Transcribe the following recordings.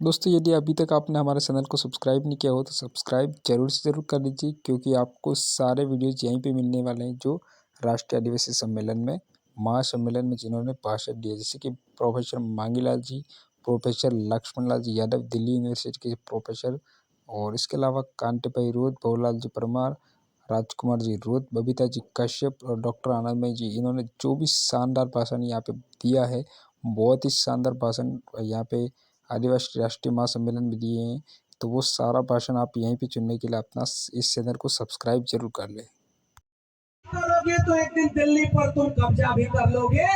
दोस्तों, यदि अभी तक आपने हमारे चैनल को सब्सक्राइब नहीं किया हो तो सब्सक्राइब ज़रूर से ज़रूर कर लीजिए, क्योंकि आपको सारे वीडियोज़ यहीं पे मिलने वाले हैं जो राष्ट्रीय आदिवासी सम्मेलन में, महासम्मेलन में जिन्होंने भाषण दिया। जैसे कि प्रोफेसर मांगीलाल जी, प्रोफेसर लक्ष्मण लाल जी यादव दिल्ली यूनिवर्सिटी के प्रोफेसर, और इसके अलावा कांटेभाई रोध, भवरलाल जी परमार, राजकुमार जी रोध, बबीता जी कश्यप और डॉक्टर आनंदमयी जी, इन्होंने जो भी शानदार भाषण यहाँ पे दिया है, बहुत ही शानदार भाषण यहाँ पे आदिवासी राष्ट्रीय महासम्मेलन में दिए हैं। तो वो सारा भाषण आप यहीं पे सुनने के लिए अपना इस चैनल को सब्सक्राइब जरूर कर लें। करोगे तो एक दिन दिल्ली पर तुम कब्जा भी कर लोगे,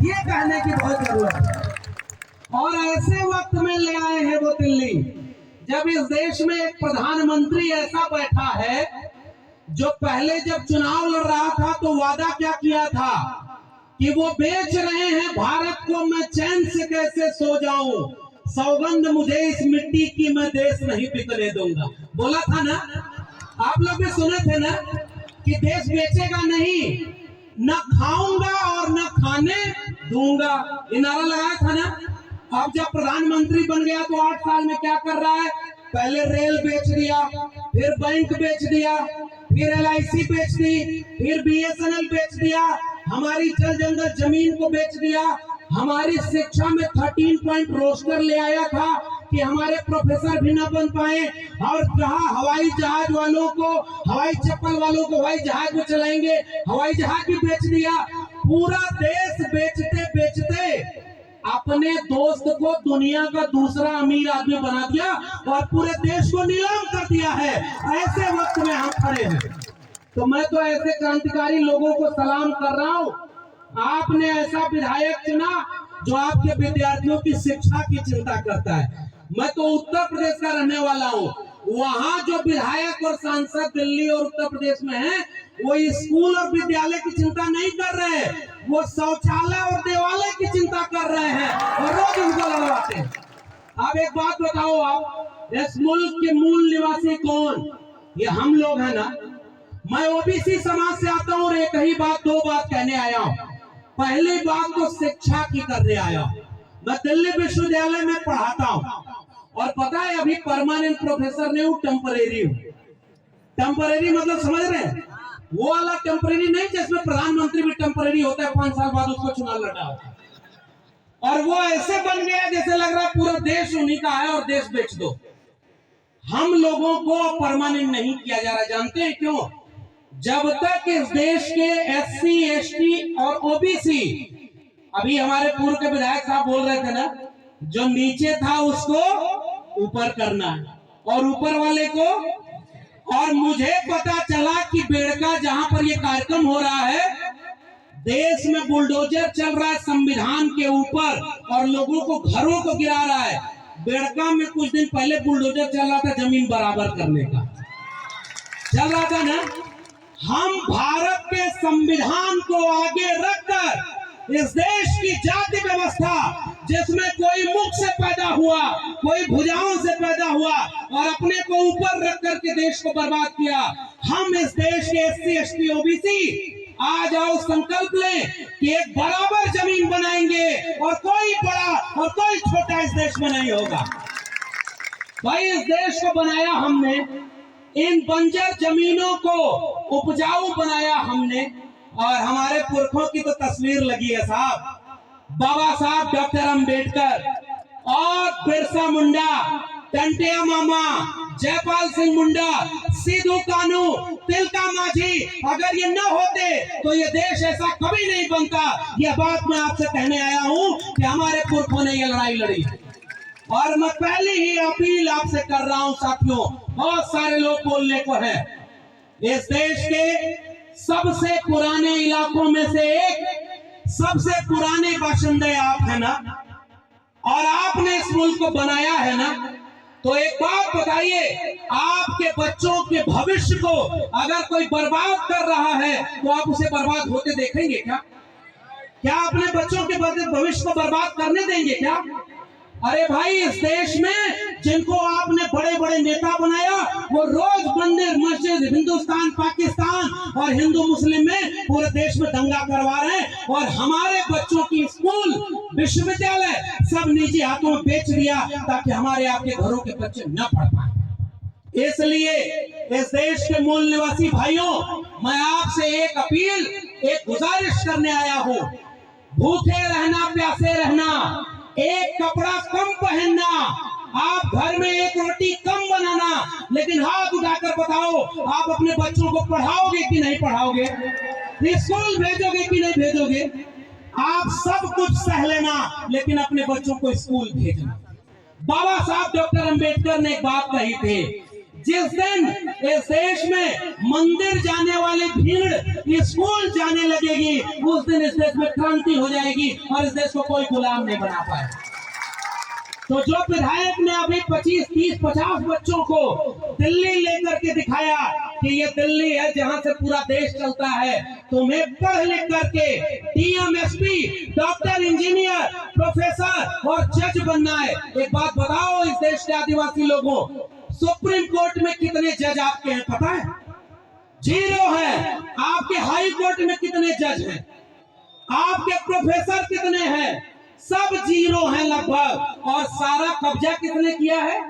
ये कहने की बहुत जरूरत है। और ऐसे वक्त में ले आए हैं वो दिल्ली, जब इस देश में एक प्रधानमंत्री ऐसा बैठा है जो पहले जब चुनाव लड़ रहा था तो वादा क्या किया था कि वो बेच रहे हैं भारत को, मैं चैन से कैसे सो जाऊं, सौगंध मुझे इस मिट्टी की, मैं देश नहीं बिकने दूंगा। बोला था ना, आप लोग भी सुने थे ना कि देश बेचेगा नहीं, न खाऊंगा और न खाने दूंगा, ये नारा लगाया था ना। अब जब प्रधानमंत्री बन गया तो 8 साल में क्या कर रहा है? पहले रेल बेच दिया, फिर बैंक बेच दिया, फिर LIC बेच दी, फिर BSNL बेच दिया, हमारी जल जंगल जमीन को बेच दिया, हमारी शिक्षा में 13 पॉइंट रोस्टर ले आया था कि हमारे प्रोफेसर भी ना बन पाए, और जहां हवाई जहाज वालों को, हवाई चप्पल वालों को हवाई जहाज में चलाएंगे, हवाई जहाज भी बेच दिया। पूरा देश बेचते बेचते अपने दोस्त को दुनिया का दूसरा अमीर आदमी बना दिया और पूरे देश को नीलाम कर दिया है। ऐसे वक्त में हम खड़े हैं, तो मैं तो ऐसे क्रांतिकारी लोगों को सलाम कर रहा हूं। आपने ऐसा विधायक चुना जो आपके विद्यार्थियों की शिक्षा की चिंता करता है। मैं तो उत्तर प्रदेश का रहने वाला हूं, वहां जो विधायक और सांसद दिल्ली और उत्तर प्रदेश में हैं, वो स्कूल और विद्यालय की चिंता नहीं कर रहे, वो शौचालय और देवालय की चिंता कर रहे हैं और रोज उनको लड़वाते हैं। अब एक बात बताओ, आप इस मुल्क के मूल निवासी कौन? ये हम लोग हैं ना। मैं OBC समाज से आता हूँ और एक ही बात, दो बात कहने आया हूँ। पहली बात तो शिक्षा की करने आया हूँ। मैं दिल्ली विश्वविद्यालय में पढ़ाता हूँ और पता है अभी परमानेंट प्रोफेसर नहीं हूँ, टेम्परेरी हूँ। टेम्परेरी मतलब समझ रहे हैं? वो वाला टेम्परेरी नहीं जिसमें प्रधानमंत्री भी टेम्परेरी होता है, 5 साल बाद उसको चुनाव लड़ा होता है। और वो ऐसे बन गया जैसे लग रहा है पूरा देश उन्हीं का है और देश बेच दो। हम लोगों को परमानेंट नहीं किया जा रहा, जानते हैं क्यों? जब तक इस देश के SC ST और OBC, अभी हमारे पूर्व के विधायक साहब बोल रहे थे ना, जो नीचे था उसको ऊपर करना है और ऊपर वाले को। और मुझे पता चला कि बेड़का जहां पर ये कार्यक्रम हो रहा है, देश में बुलडोजर चल रहा है संविधान के ऊपर और लोगों को घरों को गिरा रहा है। बेड़का में कुछ दिन पहले बुलडोजर चल रहा था जमीन बराबर करने का, चल रहा था ना। हम भारत के संविधान को आगे रखकर इस देश की जाति व्यवस्था, जिसमें कोई मुख से पैदा हुआ, कोई भुजाओं से पैदा हुआ और अपने को ऊपर रख करके देश को बर्बाद किया, हम इस देश के SC ST OBC आज आओ संकल्प लें कि एक बराबर जमीन बनाएंगे और कोई बड़ा और कोई छोटा इस देश में नहीं होगा। भाई, इस देश को बनाया हमने, इन बंजर जमीनों को उपजाऊ बनाया हमने, और हमारे पुरखों की तो तस्वीर लगी है साहब, बाबा साहब डॉक्टर अंबेडकर और बिरसा मुंडा, टंटिया मामा, जयपाल सिंह मुंडा, सिद्धू कानू, तिलका माझी, अगर ये न होते तो ये देश ऐसा कभी नहीं बनता। यह बात मैं आपसे कहने आया हूं कि हमारे पुरखों ने ये लड़ाई लड़ी। और मैं पहले ही अपील आपसे कर रहा हूं साथियों, बहुत सारे लोग बोलने को है, इस देश के सबसे पुराने इलाकों में से एक, सबसे पुराने बाशिंदे आप है ना, और आपने इस मुल्क को बनाया है ना। तो एक बात बताइए, आपके बच्चों के भविष्य को अगर कोई बर्बाद कर रहा है तो आप उसे बर्बाद होते देखेंगे क्या? क्या अपने बच्चों के भविष्य को बर्बाद करने देंगे क्या? अरे भाई, इस देश में जिनको आपने बड़े बड़े नेता बनाया, वो रोज मंदिर मस्जिद हिंदुस्तान पाकिस्तान और हिंदू मुस्लिम में पूरे देश में दंगा करवा रहे हैं, और हमारे बच्चों की स्कूल विश्वविद्यालय सब निजी हाथों में बेच दिया ताकि हमारे आपके घरों के बच्चे न पढ़ पाए। इसलिए इस देश के मूल निवासी भाइयों, मैं आपसे एक अपील, एक गुजारिश करने आया हूं। भूखे रहना, प्यासे रहना, एक कपड़ा कम पहनना, आप घर में एक रोटी कम बनाना, लेकिन हाथ उठाकर बताओ, आप अपने बच्चों को पढ़ाओगे कि नहीं पढ़ाओगे? स्कूल भेजोगे कि नहीं भेजोगे? आप सब कुछ सह लेना, लेकिन अपने बच्चों को स्कूल भेजना। बाबा साहब डॉक्टर अंबेडकर ने एक बात कही थी, जिस दिन इस देश में मंदिर जाने वाली भीड़ स्कूल जाने लगेगी, उस दिन इस देश में क्रांति हो जाएगी और इस देश को कोई गुलाम नहीं बना पाए। तो जो विधायक ने अभी 25, 30, 50 बच्चों को दिल्ली लेकर के दिखाया कि ये दिल्ली है जहां से पूरा देश चलता है, तुम्हें पढ़ लिख करके DM, SP, doctor, engineer, professor और जज बनना है। एक बात बताओ इस देश के आदिवासी लोगों, सुप्रीम कोर्ट में कितने जज आपके हैं पता है? 0 है। आपके हाई कोर्ट में कितने जज हैं? आपके प्रोफेसर कितने हैं? सब 0 हैं लगभग। और सारा कब्जा किसने किया है?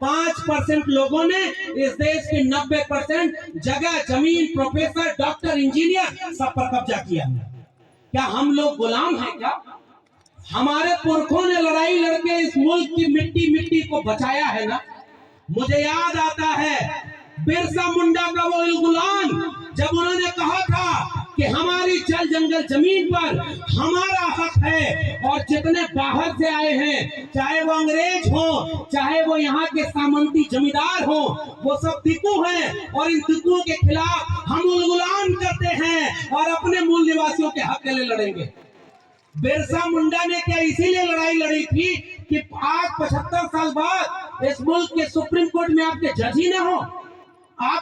5% लोगों ने इस देश के 90% जगह, जमीन, प्रोफेसर, डॉक्टर, इंजीनियर सब पर कब्जा किया। क्या हम लोग गुलाम हैं क्या? हमारे पुरखों ने लड़ाई लड़के इस मुल्क की मिट्टी को बचाया है ना। मुझे याद आता है बिरसा मुंडा का वो गुलाम, जब उन्होंने कहा था कि हमारी जल जंगल जमीन पर हमारा हक है, और जितने बाहर से आए हैं, चाहे वो अंग्रेज हो, चाहे वो यहाँ के सामंती जमींदार हो, वो सब टिकू हैं, और इन टिकुओं के खिलाफ हम गुलाम करते हैं और अपने मूल निवासियों के हक के लिए लड़ेंगे। बिरसा मुंडा ने क्या इसीलिए लड़ाई लड़ी थी कि आज 75 साल बाद इस मुल्क के सुप्रीम कोर्ट में आपके जज ही न हो?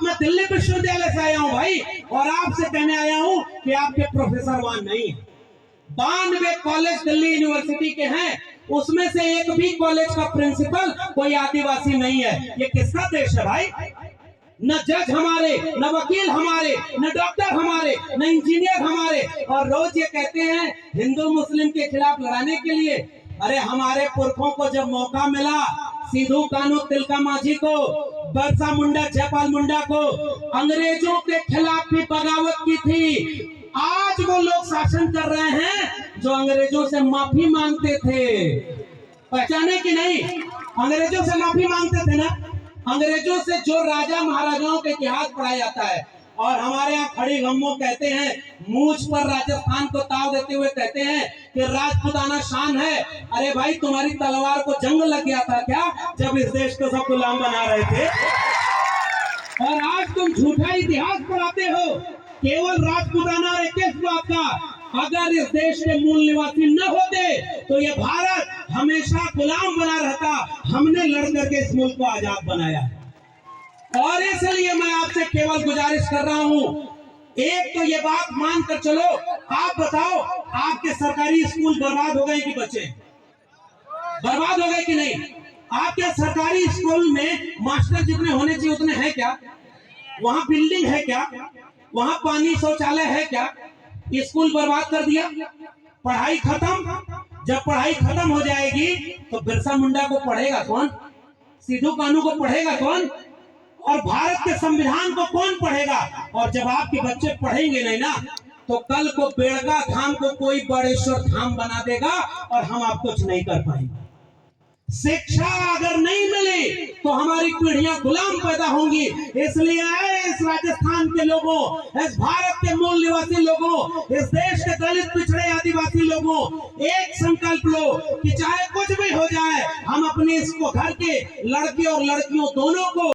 मैं दिल्ली विश्वविद्यालय से आया हूं भाई, और आपसे कहने आया हूं कि आपके प्रोफेसर वहां नहीं है। 92 कॉलेज दिल्ली यूनिवर्सिटी के हैं, उसमें से एक भी कॉलेज का प्रिंसिपल कोई आदिवासी नहीं है। ये किसका देश है भाई? न जज हमारे, न वकील हमारे, न डॉक्टर हमारे, न इंजीनियर हमारे, और रोज ये कहते हैं हिंदू मुस्लिम के खिलाफ लड़ाने के लिए। अरे हमारे पुरखों को जब मौका मिला, सिद्धू कान्हू तिलका माझी को, बिरसा मुंडा, जयपाल मुंडा को अंग्रेजों के खिलाफ भी बगावत की थी। आज वो लोग शासन कर रहे हैं जो अंग्रेजों से माफी मांगते थे। पहचाने कि नहीं? अंग्रेजों से माफी मांगते थे ना। अंग्रेजों से जो राजा महाराजाओं के इतिहास पढ़ाया जाता है, और हमारे यहाँ खड़ी गम्मो कहते हैं, मूछ पर राजस्थान को ताव देते हुए कहते हैं कि राजपूताना शान है। अरे भाई, तुम्हारी तलवार को जंग लग गया था क्या जब इस देश को सब गुलाम बना रहे थे? और आज तुम झूठा इतिहास पढ़ाते हो केवल राजपूताना और इस बात का। अगर इस देश के मूल निवासी न होते तो ये भारत हमेशा गुलाम बना रहता। हमने लड़ करके इस मुल्क को आजाद बनाया, और इसलिए मैं आपसे केवल गुजारिश कर रहा हूं, एक तो ये बात मान कर चलो। आप बताओ, आपके सरकारी स्कूल बर्बाद हो गए कि बचे? बर्बाद हो गए कि नहीं? आपके सरकारी स्कूल में मास्टर जितने होने चाहिए उतने हैं क्या? वहां बिल्डिंग है क्या? वहां पानी, शौचालय है क्या? स्कूल बर्बाद कर दिया, पढ़ाई खत्म। जब पढ़ाई खत्म हो जाएगी तो बिरसा मुंडा को पढ़ेगा कौन? सिद्धू कान्हू को पढ़ेगा कौन? और भारत के संविधान को कौन पढ़ेगा? और जब आपके बच्चे पढ़ेंगे नहीं ना, तो कल को बेड़का धाम को कोई बड़ेश्वर धाम बना देगा और हम आप कुछ नहीं कर पाएंगे। शिक्षा अगर नहीं मिली तो हमारी पीढ़ियां गुलाम पैदा होंगी। इसलिए इस राजस्थान के लोगों, इस भारत के मूल निवासी लोगों, इस देश के दलित, पिछड़े, आदिवासी लोगों, एक संकल्प लो कि चाहे कुछ भी हो जाए, हम अपने इसको घर के लड़के और लड़कियों दोनों को